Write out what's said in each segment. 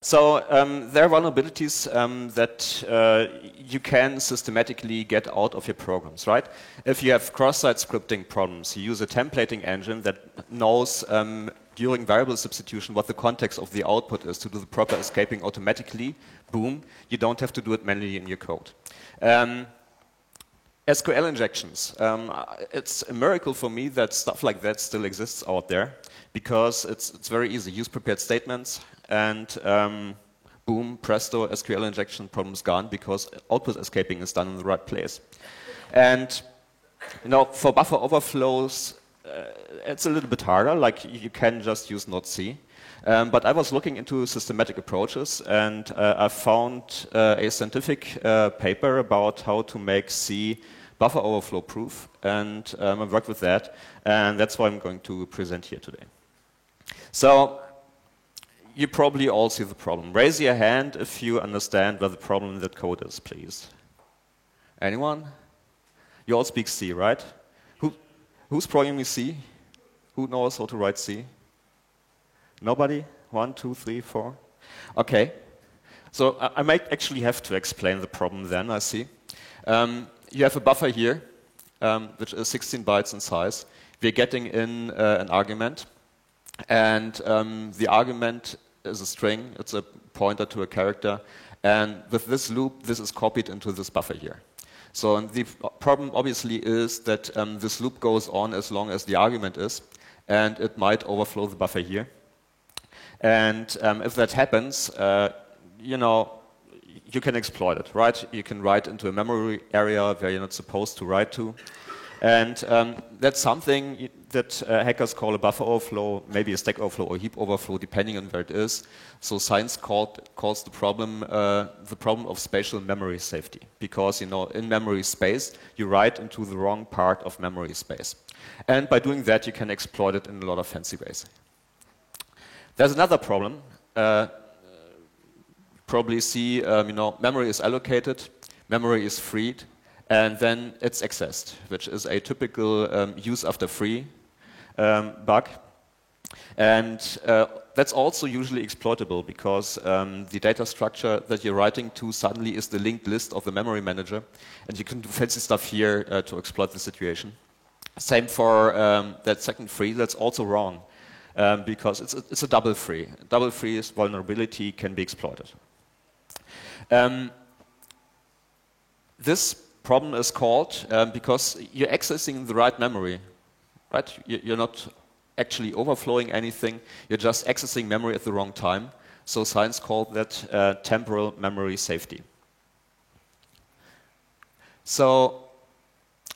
So there are vulnerabilities that you can systematically get out of your programs, right? If you have cross-site scripting problems, you use a templating engine that knows during variable substitution what the context of the output is to do the proper escaping automatically. Boom, you don't have to do it manually in your code. SQL injections. It's a miracle for me that stuff like that still exists out there, because it's very easy. Use prepared statements and boom, presto, SQL injection problem's gone, because output escaping is done in the right place. And for buffer overflows, it's a little bit harder. Like, you can just use not C. But I was looking into systematic approaches, and I found a scientific paper about how to make C buffer overflow proof, and I worked with that, and that's what I'm going to present here today. So you probably all see the problem. Raise your hand if you understand where the problem in that code is, please. Anyone? You all speak C, right? Who's programming C? Who knows how to write C? Nobody? 1, 2, 3, 4? Okay. So I might actually have to explain the problem then, I see. You have a buffer here, which is 16 bytes in size. We're getting in an argument, and the argument is a string. It's a pointer to a character, and with this loop, this is copied into this buffer here. So the problem obviously is that this loop goes on as long as the argument is, and it might overflow the buffer here. And if that happens, you can exploit it, right? You can write into a memory area where you're not supposed to write to. And that's something that hackers call a buffer overflow, maybe a stack overflow or heap overflow, depending on where it is. So science calls the problem of spatial memory safety, because in memory space you write into the wrong part of memory space, and by doing that you can exploit it in a lot of fancy ways. There's another problem. Probably see, memory is allocated, memory is freed, and then it's accessed, which is a typical use after free bug. And that's also usually exploitable, because the data structure that you're writing to suddenly is the linked list of the memory manager, and you can do fancy stuff here to exploit the situation. Same for that second free. That's also wrong, because it's a double free. Double free's vulnerability can be exploited. This problem is called because you're accessing the right memory, right? You're not actually overflowing anything, you're just accessing memory at the wrong time. So science called that temporal memory safety. So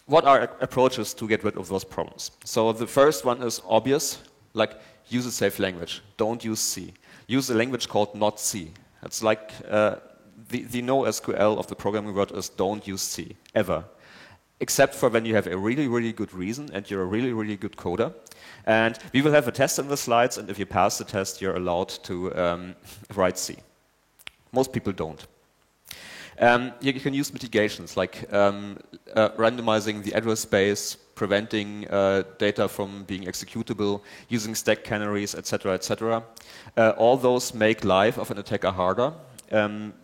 what are approaches to get rid of those problems? So the first one is obvious, like use a safe language. Don't use C. Use a language called not C. It's like the NoSQL of the programming world is don't use C, ever. Except for when you have a really, really good reason and you're a really, really good coder. And we will have a test in the slides, and if you pass the test, you're allowed to write C. Most people don't. You can use mitigations like randomizing the address space, preventing data from being executable, using stack canaries, etc., etc. All those make life of an attacker harder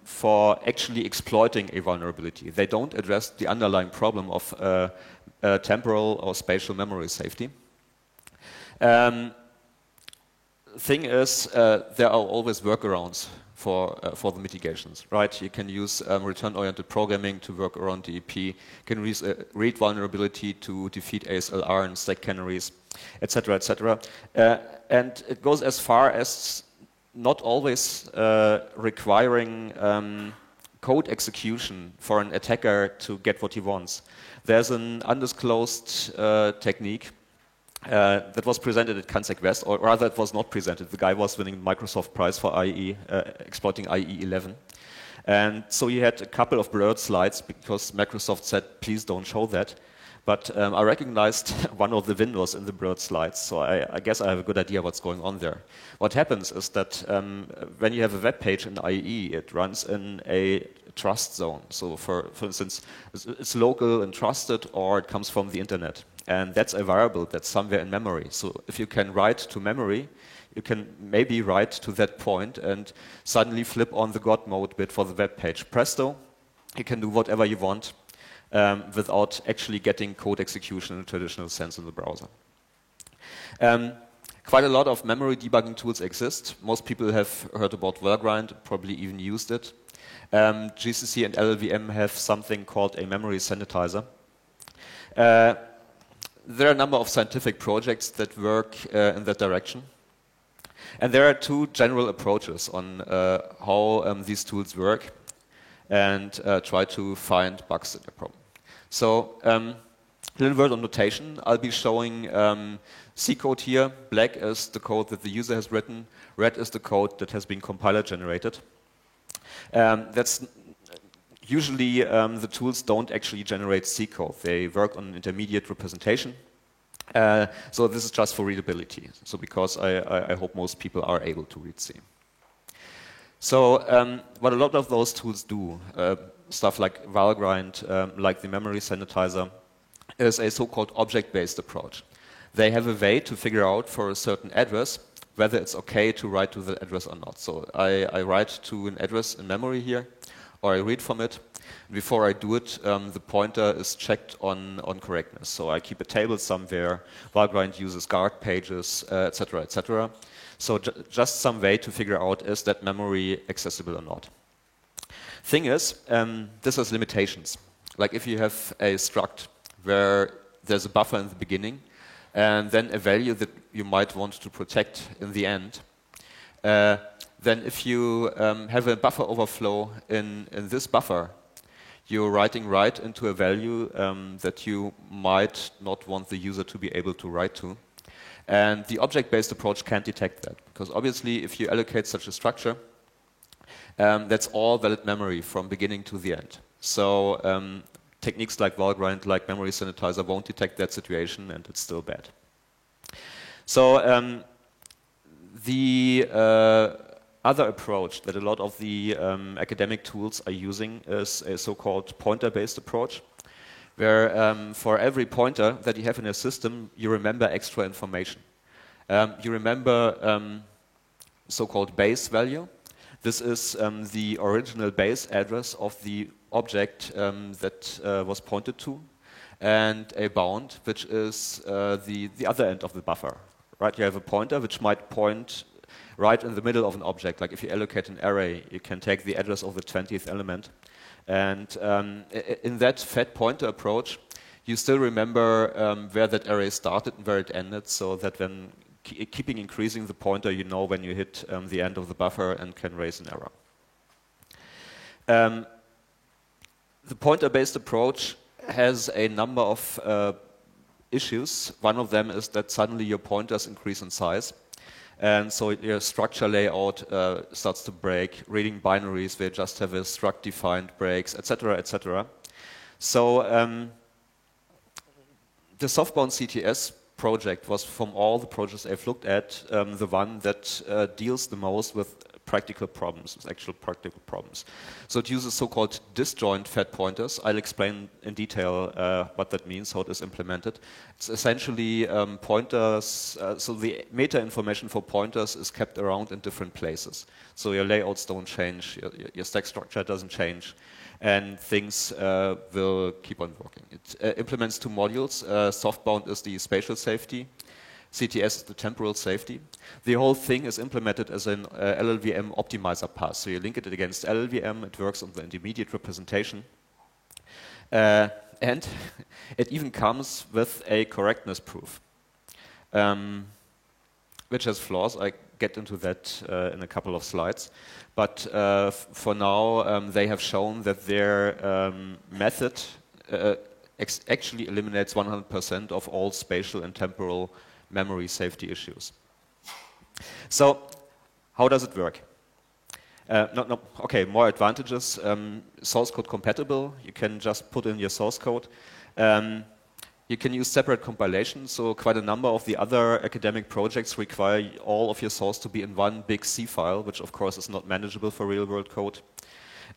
for actually exploiting a vulnerability. They don't address the underlying problem of temporal or spatial memory safety. Thing is, there are always workarounds for the mitigations, right? You can use return-oriented programming to work around DEP. You can use read vulnerability to defeat ASLR and stack canaries, etc., etc. And it goes as far as not always requiring code execution for an attacker to get what he wants. There's an undisclosed technique that was presented at CanSec West, or rather it was not presented. The guy was winning the Microsoft Prize for IE, exploiting IE 11. And so he had a couple of blurred slides because Microsoft said, please don't show that. But I recognized one of the windows in the blurred slides, so I guess I have a good idea what's going on there. What happens is that when you have a web page in IE, it runs in a trust zone. So for instance, it's local and trusted, or it comes from the internet. And that's a variable that's somewhere in memory. So if you can write to memory, you can maybe write to that point and suddenly flip on the God mode bit for the web page. Presto, you can do whatever you want without actually getting code execution in a traditional sense in the browser. Quite a lot of memory debugging tools exist. Most people have heard about Valgrind, probably even used it. GCC and LLVM have something called a memory sanitizer. There are a number of scientific projects that work in that direction. And there are two general approaches on how these tools work and try to find bugs in the problem. So, a little word on notation. I'll be showing C code here. Black is the code that the user has written. Red is the code that has been compiler generated. That's usually the tools don't actually generate C code. They work on intermediate representation. So this is just for readability. So because I hope most people are able to read C. So what a lot of those tools do, stuff like Valgrind, like the memory sanitizer, is a so-called object-based approach. They have a way to figure out for a certain address whether it's okay to write to the address or not. So I write to an address in memory here, or I read from it. Before I do it, the pointer is checked on correctness. So I keep a table somewhere. Valgrind uses guard pages, etc., etc. So just some way to figure out is that memory accessible or not. Thing is, this has limitations. Like if you have a struct where there's a buffer in the beginning, and then a value that you might want to protect in the end, then if you have a buffer overflow in this buffer, you're writing right into a value that you might not want the user to be able to write to. And the object-based approach can't detect that, because obviously if you allocate such a structure, that's all valid memory from beginning to the end. So techniques like Valgrind, like memory sanitizer, won't detect that situation, and it's still bad. So the other approach that a lot of the academic tools are using is a so-called pointer-based approach, where for every pointer that you have in a system, you remember extra information. You remember so-called base value. This is the original base address of the object that was pointed to, and a bound, which is the other end of the buffer. Right? You have a pointer which might point right in the middle of an object. Like if you allocate an array, you can take the address of the 20th element. And in that fat pointer approach, you still remember where that array started and where it ended, so that when keeping increasing the pointer, you know when you hit the end of the buffer and can raise an error. The pointer-based approach has a number of issues. One of them is that suddenly your pointers increase in size. And so your structure layout starts to break, reading binaries where you just have a struct defined breaks, etc., etc. So the Softbound CTS project was, from all the projects I've looked at, the one that deals the most with practical problems, with actual practical problems. So it uses so-called disjoint fat pointers. I'll explain in detail what that means, how it is implemented. It's essentially pointers, so the meta information for pointers is kept around in different places. So your layouts don't change, your stack structure doesn't change, and things will keep on working. It implements two modules. Softbound is the spatial safety. CTS is the temporal safety. The whole thing is implemented as an LLVM optimizer pass. So you link it against LLVM, it works on the intermediate representation. And it even comes with a correctness proof, which has flaws. I get into that in a couple of slides. But for now, they have shown that their method actually eliminates 100% of all spatial and temporal memory safety issues. So, how does it work? Okay, more advantages. Source code compatible. You can just put in your source code. You can use separate compilation, so quite a number of the other academic projects require all of your source to be in one big C file, which of course is not manageable for real-world code.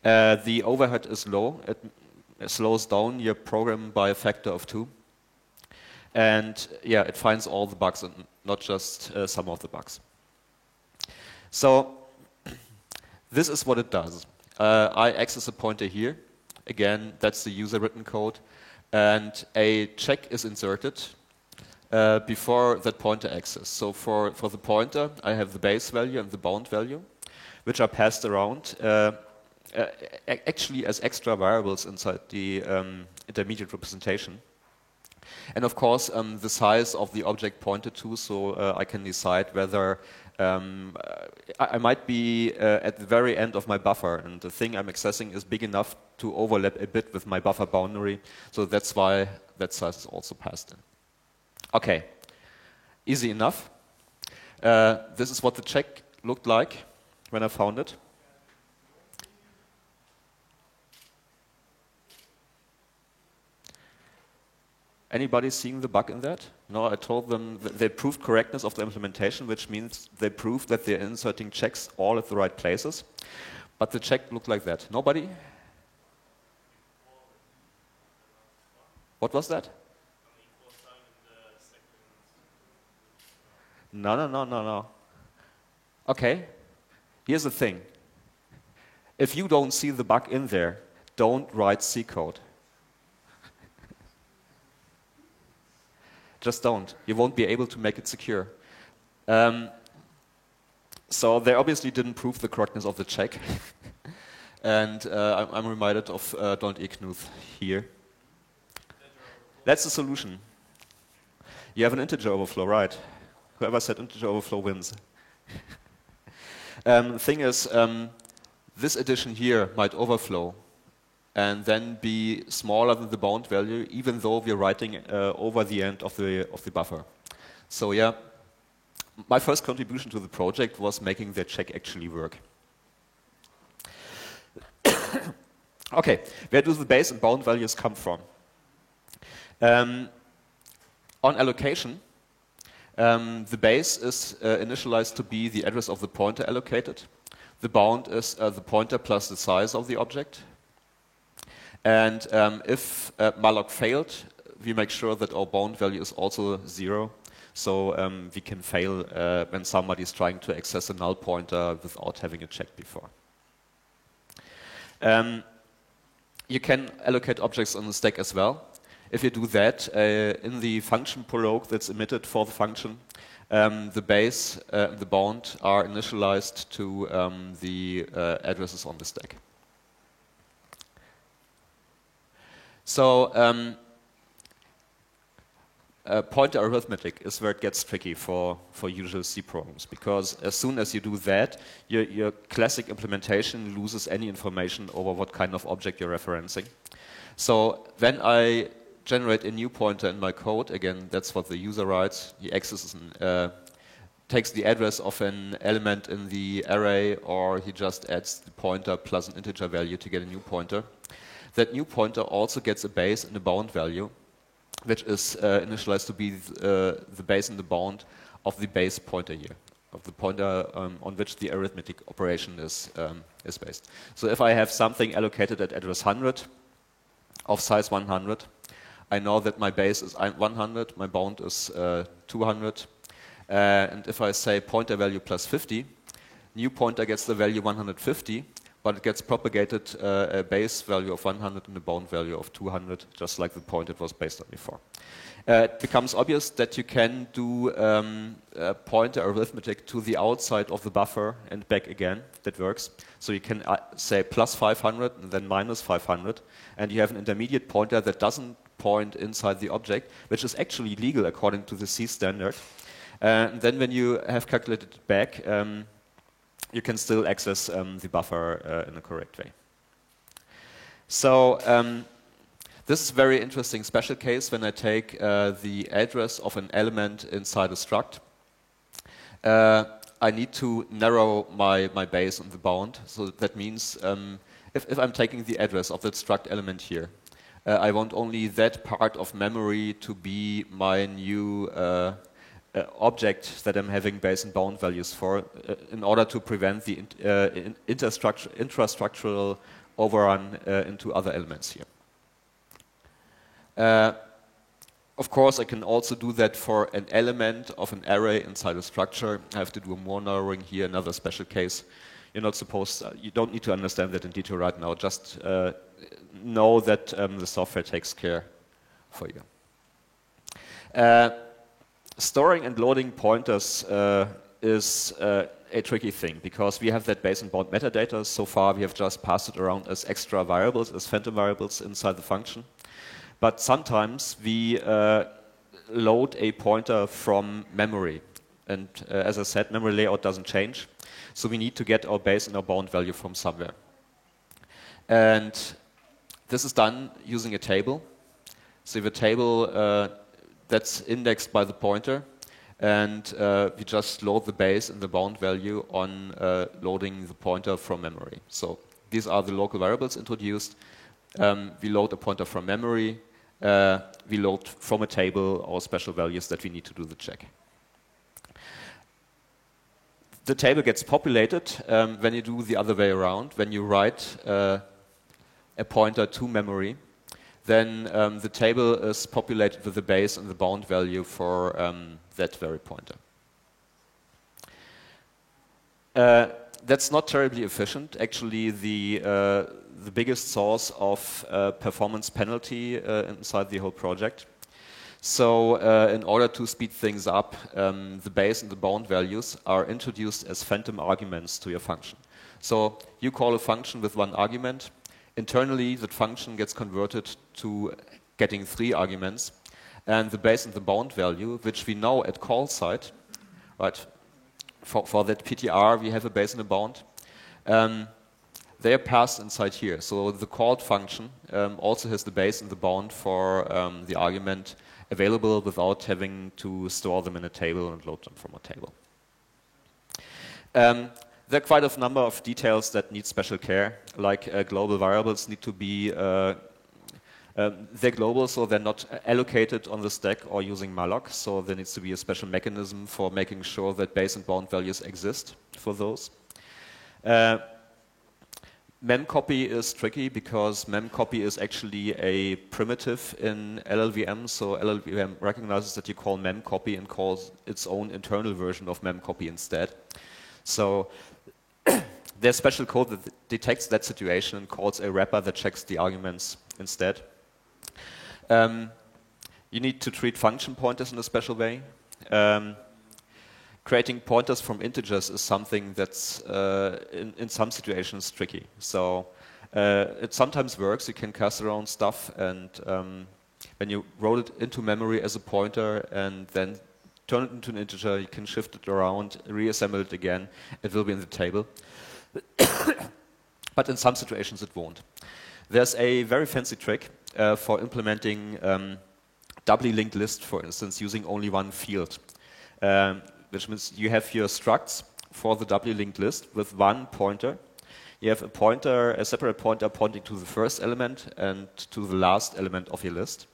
The overhead is low. It slows down your program by a factor of 2. And yeah, it finds all the bugs and not just some of the bugs. So this is what it does. I access a pointer here. Again, that's the user-written code. And a check is inserted before that pointer access. So for the pointer, I have the base value and the bound value, which are passed around actually as extra variables inside the intermediate representation. And of course, the size of the object pointed to, so I can decide whether I might be at the very end of my buffer, and the thing I'm accessing is big enough to overlap a bit with my buffer boundary, so that's why that size is also passed in. Okay, easy enough. This is what the check looked like when I found it. Anybody seeing the bug in that? No, I told them that they proved correctness of the implementation, which means they proved that they're inserting checks all at the right places. But the check looked like that. Nobody? What was that? No. Okay, here's the thing. If you don't see the bug in there, don't write C code. Just don't. You won't be able to make it secure. So they obviously didn't prove the correctness of the check. And I'm reminded of Donald E. Knuth here. That's the solution. You have an integer overflow, right? Whoever said integer overflow wins. The thing is, this addition here might overflow and then be smaller than the bound value, even though we're writing over the end of the buffer. So yeah, my first contribution to the project was making the check actually work. Okay, where do the base and bound values come from? On allocation, the base is initialized to be the address of the pointer allocated. The bound is the pointer plus the size of the object. And if malloc failed, we make sure that our bound value is also 0. So we can fail when somebody is trying to access a null pointer without having it checked before. You can allocate objects on the stack as well. If you do that, in the function prologue that's emitted for the function, the base and the bound are initialized to the addresses on the stack. So pointer arithmetic is where it gets tricky for usual C programs, because as soon as you do that, your classic implementation loses any information over what kind of object you're referencing. So when I generate a new pointer in my code, again, that's what the user writes. He accesses takes the address of an element in the array, or he just adds the pointer plus an integer value to get a new pointer. That new pointer also gets a base and a bound value, which is initialized to be the base and the bound of the base pointer here, of the pointer on which the arithmetic operation is based. So if I have something allocated at address 100 of size 100, I know that my base is 100, my bound is 200, and if I say pointer value plus 50, new pointer gets the value 150, but it gets propagated a base value of 100 and a bound value of 200, just like the point it was based on before. It becomes obvious that you can do pointer arithmetic to the outside of the buffer and back again. That works. So you can say plus 500 and then minus 500, and you have an intermediate pointer that doesn't point inside the object, which is actually legal according to the C standard. And then when you have calculated it back, you can still access the buffer in a correct way. So this is a very interesting special case when I take the address of an element inside a struct. I need to narrow my base and the bound. So that means if I'm taking the address of that struct element here, I want only that part of memory to be my new object that I'm having base and bound values for in order to prevent the intrastructural overrun into other elements here. Of course, I can also do that for an element of an array inside a structure. I have to do more narrowing here, another special case. You're not supposed, you don't need to understand that in detail right now. Just know that the software takes care for you. Storing and loading pointers is a tricky thing because we have that base and bound metadata. So far, we have just passed it around as extra variables, as phantom variables inside the function. But sometimes we load a pointer from memory. And as I said, memory layout doesn't change. So we need to get our base and our bound value from somewhere. And this is done using a table. So we have a table that's indexed by the pointer. And we just load the base and the bound value on loading the pointer from memory. So these are the local variables introduced. We load a pointer from memory. We load from a table our special values that we need to do the check. The table gets populated when you do the other way around. When you write a pointer to memory, then the table is populated with the base and the bound value for that very pointer. That's not terribly efficient. Actually, the biggest source of performance penalty inside the whole project. So in order to speed things up, the base and the bound values are introduced as phantom arguments to your function. So you call a function with one argument. Internally, that function gets converted to getting 3 arguments. And the base and the bound value, which we know at call side, right? For that PTR, we have a base and a bound. They are passed inside here. So the called function also has the base and the bound for the argument available without having to store them in a table and load them from a table. There are quite a number of details that need special care, like global variables need to be, they're global, so they're not allocated on the stack or using malloc, so there needs to be a special mechanism for making sure that base and bound values exist for those. Memcopy is tricky because memcopy is actually a primitive in LLVM, so LLVM recognizes that you call memcopy and calls its own internal version of memcopy instead. So there's special code that detects that situation and calls a wrapper that checks the arguments instead. You need to treat function pointers in a special way. Creating pointers from integers is something that's in some situations tricky. So it sometimes works, you can cast around stuff, and when you roll it into memory as a pointer and then turn it into an integer, you can shift it around, reassemble it again, it will be in the table. But in some situations it won't. There's a very fancy trick for implementing doubly linked list, for instance, using only one field. Which means you have your structs for the doubly linked list with one pointer. You have a pointer, a separate pointer pointing to the first element and to the last element of your list.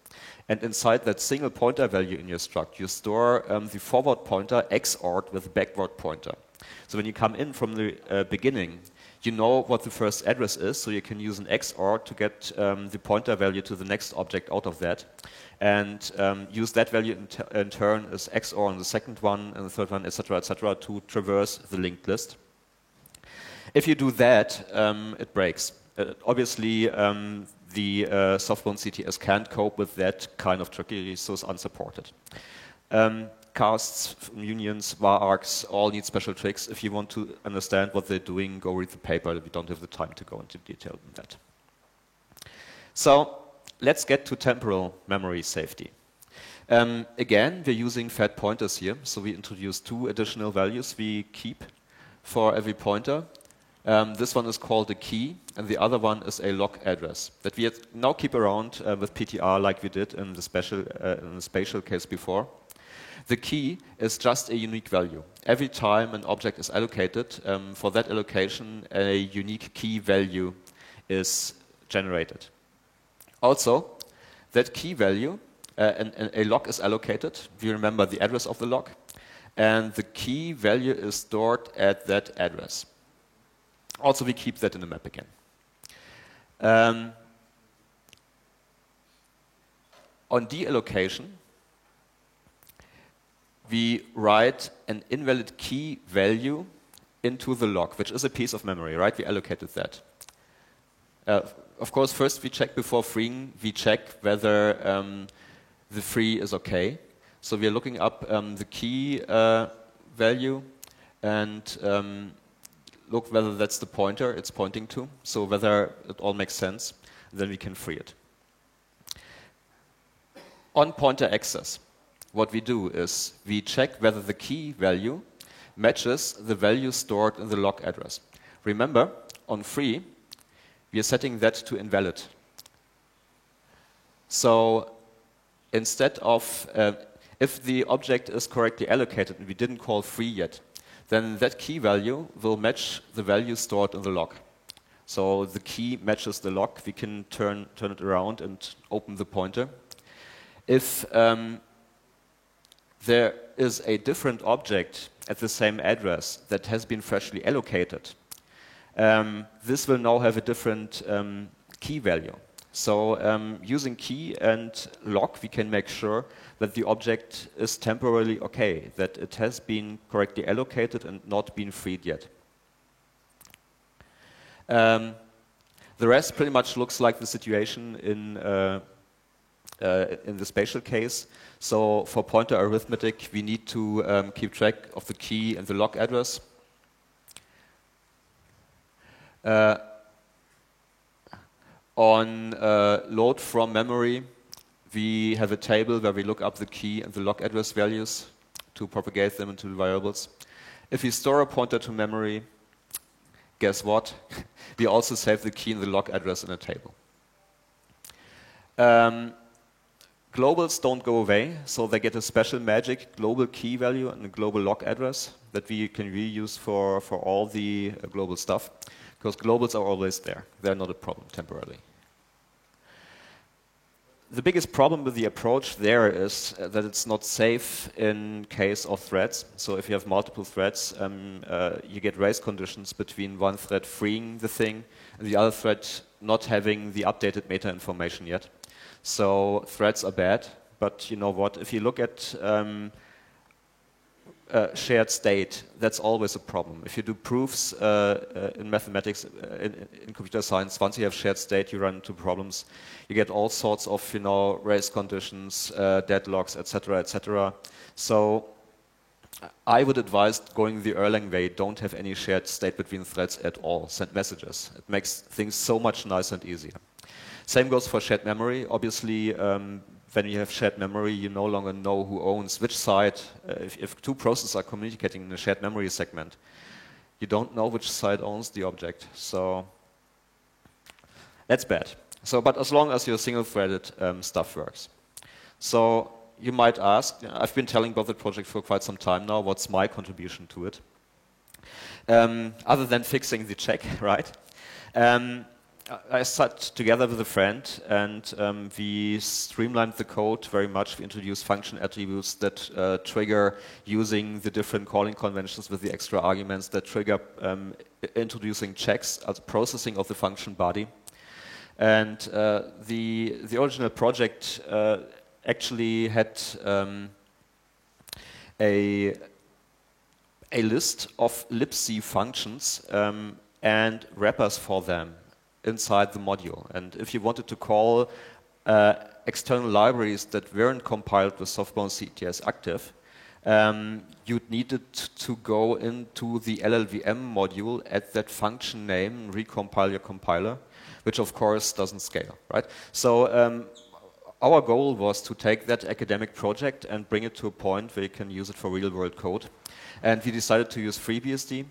And inside that single pointer value in your struct, you store the forward pointer XORed with the backward pointer. So when you come in from the beginning, you know what the first address is, so you can use an XOR to get the pointer value to the next object out of that. And use that value in turn as XOR on the second one and the third one, etc., to traverse the linked list. If you do that, it breaks. Obviously, the Softbone CTS can't cope with that kind of tricky, so it's unsupported. Casts, unions, var args all need special tricks. If you want to understand what they're doing, go read the paper. We don't have the time to go into detail on that. So let's get to temporal memory safety. Again, we're using fat pointers here, so we introduce 2 additional values we keep for every pointer. This one is called a key, and the other one is a lock address that we now keep around with PTR like we did in the spatial case before. The key is just a unique value. Every time an object is allocated, for that allocation, a unique key value is generated. Also, that key value, a lock is allocated. We remember the address of the lock, and the key value is stored at that address. Also, we keep that in the map again. On deallocation, we write an invalid key value into the log, which is a piece of memory, right? We allocated that. Of course, first we check before freeing, we check whether the free is okay. So we are looking up the key value and look whether that's the pointer it's pointing to, so whether it all makes sense, then we can free it. On pointer access, what we do is we check whether the key value matches the value stored in the log address. Remember, on free, we are setting that to invalid. So instead of, if the object is correctly allocated and we didn't call free yet, then that key value will match the value stored in the log. So the key matches the log, we can turn it around and open the pointer. If there is a different object at the same address that has been freshly allocated, this will now have a different key value. So using key and log, we can make sure that the object is temporarily okay, that it has been correctly allocated and not been freed yet. The rest pretty much looks like the situation in the spatial case. So for pointer arithmetic, we need to keep track of the key and the log address. On load from memory, we have a table where we look up the key and the log address values to propagate them into the variables. If we store a pointer to memory, guess what? We also save the key and the log address in a table. Globals don't go away, so they get a special magic global key value and a global log address that we can reuse for all the global stuff, because globals are always there. They're not a problem temporarily. The biggest problem with the approach there is that it's not safe in case of threads. So if you have multiple threads, you get race conditions between one thread freeing the thing and the other thread not having the updated meta information yet. So threads are bad, but you know what? If you look at shared state, that's always a problem. If you do proofs in mathematics, in computer science, once you have shared state, you run into problems. You get all sorts of, race conditions, deadlocks, etc., etc. So I would advise going the Erlang way. Don't have any shared state between threads at all. Send messages. It makes things so much nicer and easier. Same goes for shared memory. Obviously, when you have shared memory, you no longer know who owns which side. If two processes are communicating in a shared memory segment, you don't know which side owns the object. So that's bad. So, but as long as your single-threaded stuff works. So you might ask, I've been telling about the project for quite some time now, what's my contribution to it? Other than fixing the check, right? I sat together with a friend and we streamlined the code very much. We introduced function attributes that trigger using the different calling conventions with the extra arguments that trigger introducing checks as processing of the function body. And the original project actually had a list of libc functions and wrappers for them inside the module. And if you wanted to call external libraries that weren't compiled with Softbound CTS active, you'd needed to go into the LLVM module at that function name, recompile your compiler, which of course doesn't scale, right? So our goal was to take that academic project and bring it to a point where you can use it for real-world code. And we decided to use FreeBSD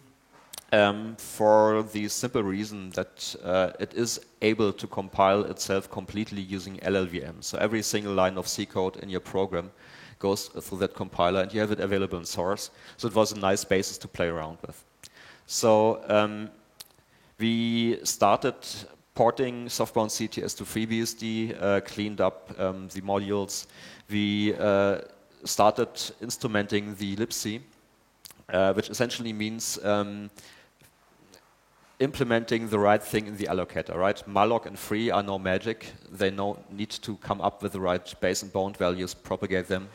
for the simple reason that it is able to compile itself completely using LLVM. So every single line of C code in your program goes through that compiler and you have it available in source. So it was a nice basis to play around with. So we started porting Softbound CTS to FreeBSD, cleaned up the modules. We started instrumenting the libc, which essentially means implementing the right thing in the allocator, right? Malloc and free are no magic. They need to come up with the right base and bound values, propagate them.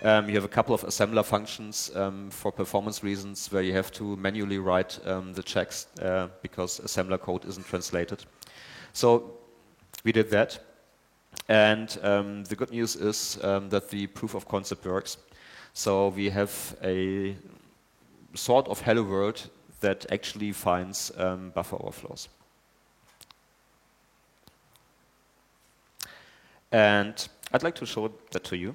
You have a couple of assembler functions for performance reasons where you have to manually write the checks because assembler code isn't translated. So we did that. And the good news is that the proof of concept works. So we have a sort of hello world that actually finds buffer overflows. And I'd like to show that to you.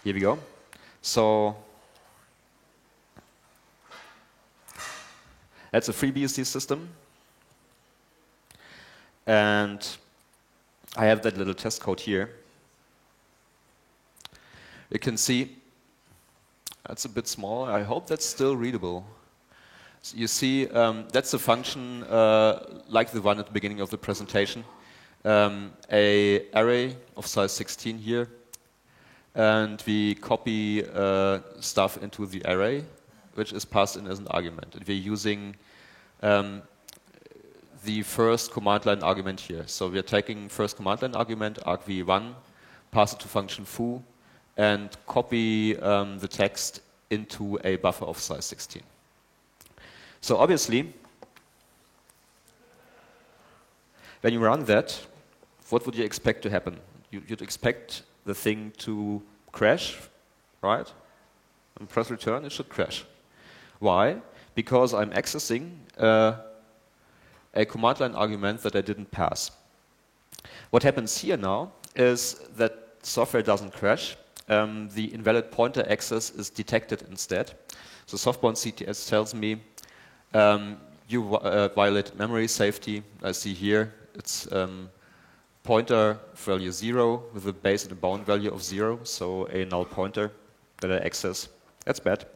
Here we go. So that's a FreeBSD system. And I have that little test code here. You can see that's a bit small. I hope that's still readable. So you see that's a function like the one at the beginning of the presentation. A array of size 16 here. And we copy stuff into the array, which is passed in as an argument. And we're using the first command line argument here. So we're taking first command line argument, argv1, pass it to function foo, and copy the text into a buffer of size 16. So obviously, when you run that, what would you expect to happen? You'd expect the thing to crash, right? And press return, it should crash. Why? Because I'm accessing a command line argument that I didn't pass. What happens here now is that software doesn't crash. The invalid pointer access is detected instead. So Softbound CTS tells me you violated memory safety. I see here it's pointer value 0 with a base and a bound value of 0, so a null pointer that I access. That's bad.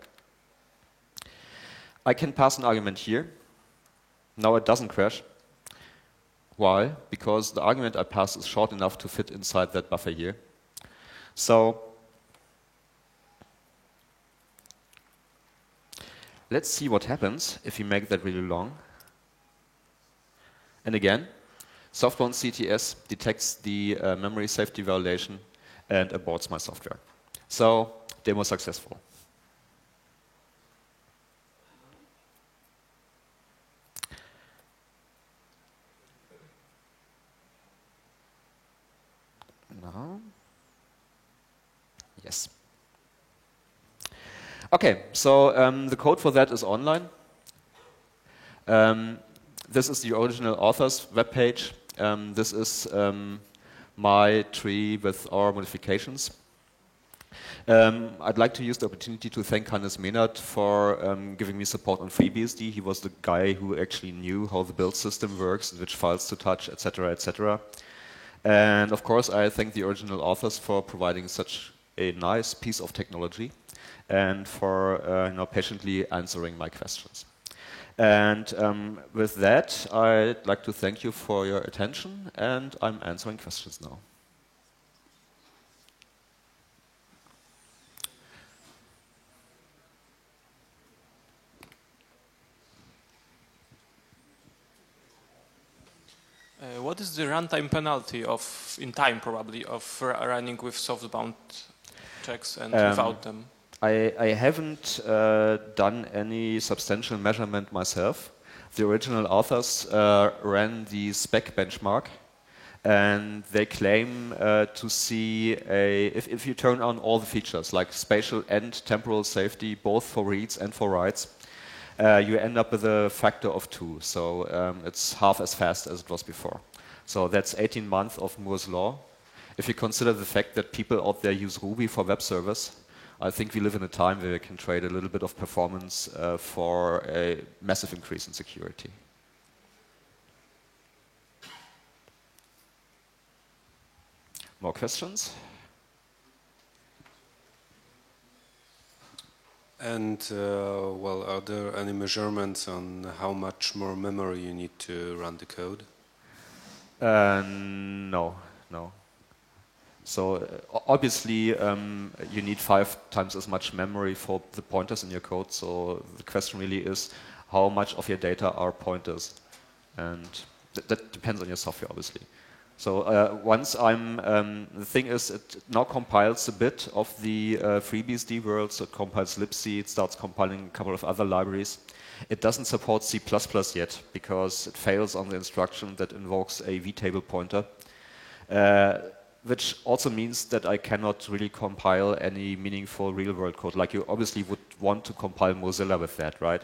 I can pass an argument here. Now it doesn't crash. Why? Because the argument I pass is short enough to fit inside that buffer here. So let's see what happens if we make that really long. And again, Softbound CTS detects the memory safety violation and aborts my software. So, demo successful. Now, yes. Okay, so the code for that is online. This is the original author's webpage. This is my tree with our modifications. I'd like to use the opportunity to thank Hannes Mehnert for giving me support on FreeBSD. He was the guy who actually knew how the build system works, which files to touch, etc., etc. And of course, I thank the original authors for providing such a nice piece of technology and for patiently answering my questions. And with that, I'd like to thank you for your attention, and I'm answering questions now. What is the runtime penalty in time, probably, of running with softbound checks and without them? I haven't done any substantial measurement myself. The original authors ran the spec benchmark, and they claim to see if you turn on all the features like spatial and temporal safety, both for reads and for writes, you end up with a factor of 2. So it's half as fast as it was before. So that's 18 months of Moore's law. If you consider the fact that people out there use Ruby for web servers, I think we live in a time where we can trade a little bit of performance for a massive increase in security. More questions? And, well, are there any measurements on how much more memory you need to run the code? No. So obviously you need 5 times as much memory for the pointers in your code. So the question really is how much of your data are pointers? And that depends on your software, obviously. So once the thing is, it now compiles a bit of the FreeBSD world, so it compiles libc, it starts compiling a couple of other libraries. It doesn't support C++ yet, because it fails on the instruction that invokes a vtable pointer, which also means that I cannot really compile any meaningful real-world code. Like you obviously would want to compile Mozilla with that, right?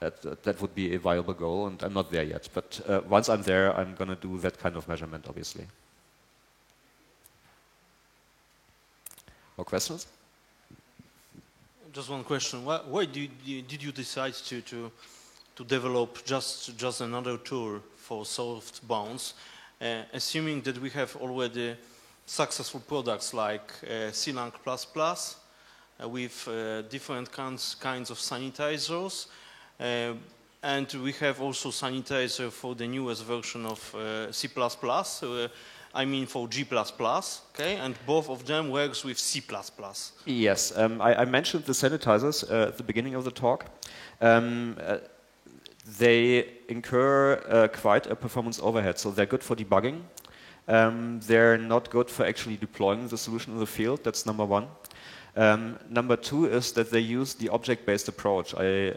That would be a viable goal, and I'm not there yet. But once I'm there, I'm going to do that kind of measurement, obviously. More questions? Just one question. Why did you decide to develop just another tool for soft bounds, assuming that we have already successful products like CLang++ with different kinds of sanitizers, and we have also sanitizer for the newest version of C++, I mean for G++, okay? And both of them works with C++. Yes, I mentioned the sanitizers at the beginning of the talk. They incur quite a performance overhead, so they're good for debugging. They're not good for actually deploying the solution in the field, that's number one. Number two is that they use the object-based approach. I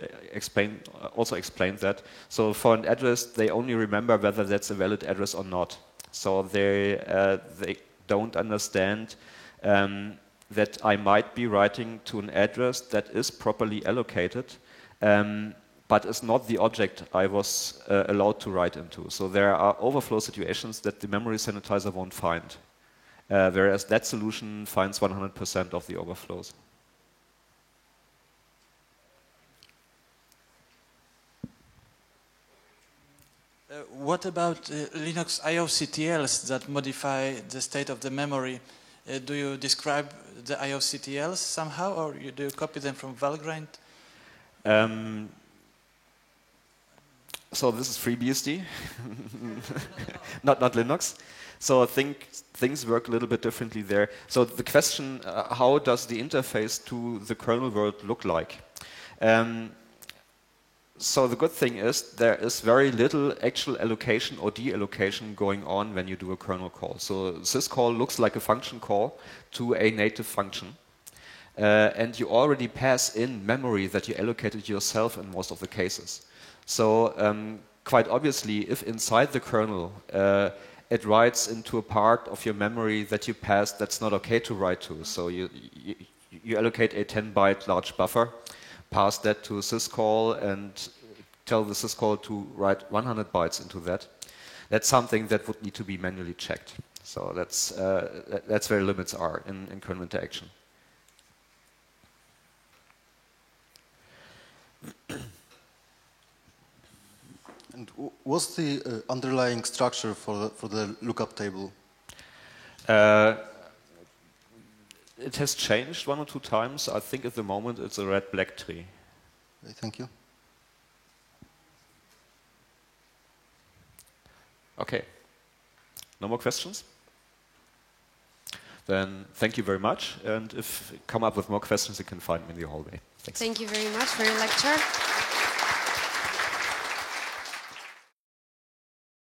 also explained that. So for an address, they only remember whether that's a valid address or not. So they don't understand that I might be writing to an address that is properly allocated, but is not the object I was allowed to write into. So there are overflow situations that the memory sanitizer won't find. Whereas that solution finds 100% of the overflows. What about Linux IOCTLs that modify the state of the memory? Do you describe the IOCTLs somehow, or do you copy them from Valgrind? So this is FreeBSD, not Linux. So I think things work a little bit differently there. So the question, how does the interface to the kernel world look like? So the good thing is there is very little actual allocation or deallocation going on when you do a kernel call. So syscall looks like a function call to a native function. And you already pass in memory that you allocated yourself in most of the cases. So quite obviously, if inside the kernel it writes into a part of your memory that you passed that's not okay to write to. So you allocate a 10-byte large buffer, pass that to a syscall, and tell the syscall to write 100 bytes into that. That's something that would need to be manually checked. So that's where limits are in kernel interaction. And what's the underlying structure for the lookup table? It has changed 1 or 2 times. I think at the moment it's a red-black tree. Okay, thank you. Okay. No more questions? Then thank you very much. And if you come up with more questions, you can find me in the hallway. Thanks. Thank you very much for your lecture.